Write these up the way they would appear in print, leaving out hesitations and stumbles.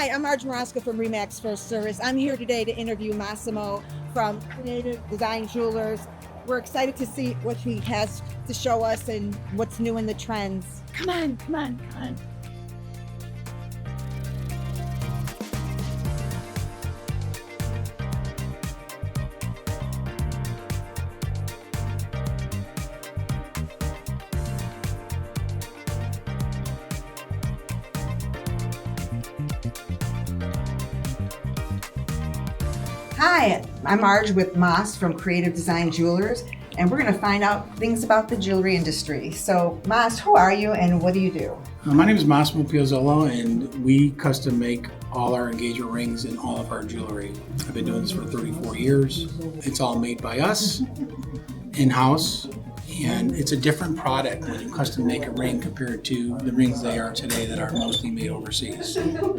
Hi, I'm Marge Marasco from Remax First Service. I'm here today to interview Massimo from Creative Design Jewelers. We're excited to see what he has to show us and what's new in the trends. Come on, come on, come on. Hi, I'm Marge with Moss from Creative Design Jewelers, and we're going to find out things about the jewelry industry. So, Moss, who are you and what do you do? My name is Massimo Piazzolo, and we custom make all our engagement rings and all of our jewelry. I've been doing this for 34 years. It's all made by us, in-house, and it's a different product when you custom make a ring compared to the rings they are today that are mostly made overseas.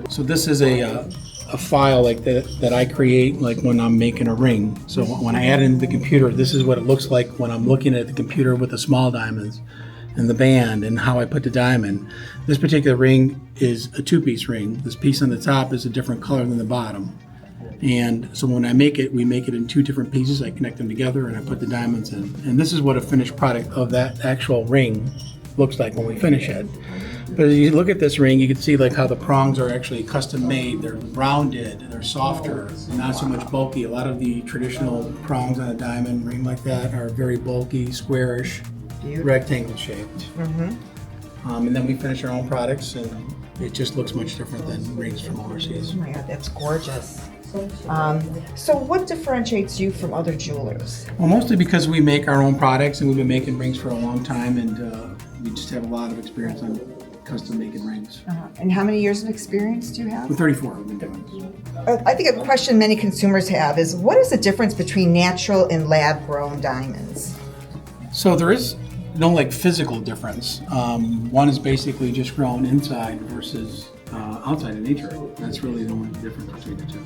So this is a file like that I create like when I'm making a ring. So when I add it into the computer, this is what it looks like when I'm looking at the computer with the small diamonds and the band and how I put the diamond. This particular ring is a two-piece ring. This piece on the top is a different color than the bottom. And so when I make it, we make it in two different pieces. I connect them together and I put the diamonds in. And this is what a finished product of that actual ring looks like when we finish it. But as you look at this ring, you can see like how the prongs are actually custom made. They're rounded, they're softer, not so much bulky. A lot of the traditional prongs on a diamond ring like that are very bulky, squarish, rectangle shaped. And then we finish our own products and it just looks much different than rings from overseas. Oh my God, that's gorgeous. So what differentiates you from other jewelers? Well, mostly because we make our own products and we've been making rings for a long time, and we just have a lot of experience on custom making rings. And how many years of experience do you have? We're 34, we've been doing this. I think a question many consumers have is, what is the difference between natural and lab-grown diamonds? So there is no like physical difference. One is basically just grown inside versus outside in nature. That's really the only difference between the two.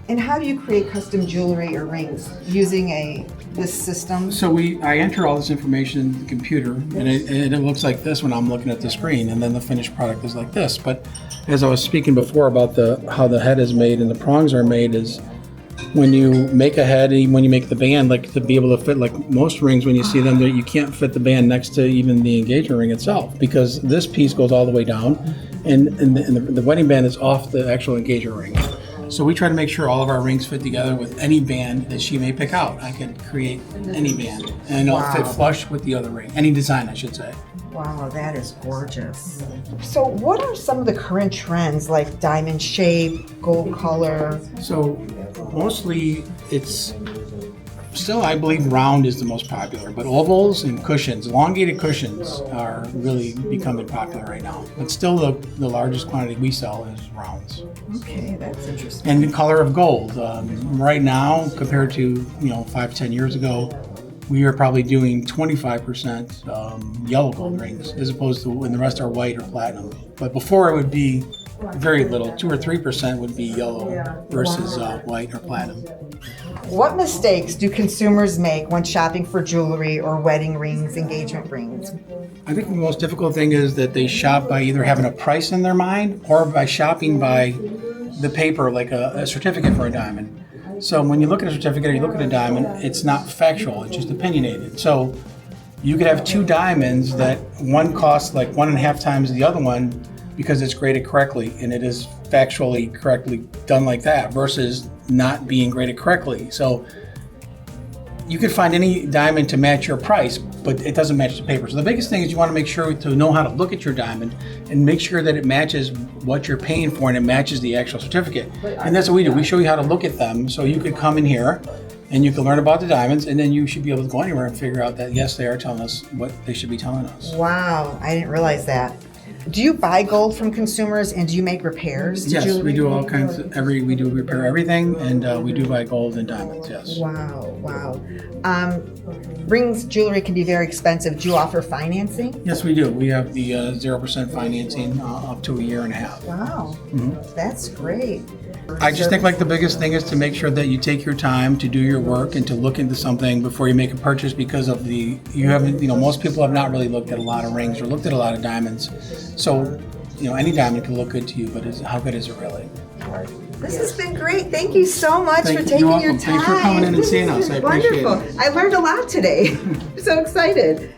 And how do you create custom jewelry or rings using this system? So I enter all this information in the computer, and it looks like this when I'm looking at the screen, and then the finished product is like this. But as I was speaking before about how the head is made and the prongs are made, is when you make a head, and when you make the band, like to be able to fit, like most rings, when you see them, you can't fit the band next to even the engagement ring itself, because this piece goes all the way down, and the wedding band is off the actual engagement ring. So we try to make sure all of our rings fit together with any band that she may pick out. I could create any band, and it'll fit flush with the other ring. Any design, I should say. Wow, that is gorgeous. So what are some of the current trends, like diamond shape, gold color? So mostly it's still, I believe, round is the most popular, but ovals and cushions, elongated cushions are really becoming popular right now. But still the largest quantity we sell is rounds. Okay, that's interesting. And the color of gold. Right now, compared to 5-10 years ago, we are probably doing 25% yellow gold rings, as opposed to when the rest are white or platinum. But before it would be very little, 2 or 3% would be yellow versus white or platinum. What mistakes do consumers make when shopping for jewelry or wedding rings, engagement rings? I think the most difficult thing is that they shop by either having a price in their mind or by shopping by the paper, like a certificate for a diamond. So when you look at a certificate or you look at a diamond, it's not factual, it's just opinionated. So you could have two diamonds that one costs like 1.5 times the other one because it's graded correctly and it is factually correctly done like that, versus not being graded correctly. So you could find any diamond to match your price, but it doesn't match the paper. So the biggest thing is you want to make sure to know how to look at your diamond and make sure that it matches what you're paying for and it matches the actual certificate. And that's what we do. We show you how to look at them, so you could come in here and you can learn about the diamonds, and then you should be able to go anywhere and figure out that yes, they are telling us what they should be telling us. Wow, I didn't realize that. Do you buy gold from consumers and do you make repairs to jewelry? Yes, we do all kinds of, we do repair everything, and we do buy gold and diamonds, yes. Wow. Rings, jewelry can be very expensive. Do you offer financing? Yes, we do. We have the 0% financing up to 1.5 years. Wow, That's great. I just think like the biggest thing is to make sure that you take your time to do your work and to look into something before you make a purchase, because of most people have not really looked at a lot of rings or looked at a lot of diamonds. So any diamond can look good to you, but how good is it really? This has been great. Thank you so much for taking You're welcome. your time. Thanks for coming in and seeing us. I appreciate Wonderful. it. I learned a lot today. I'm so excited.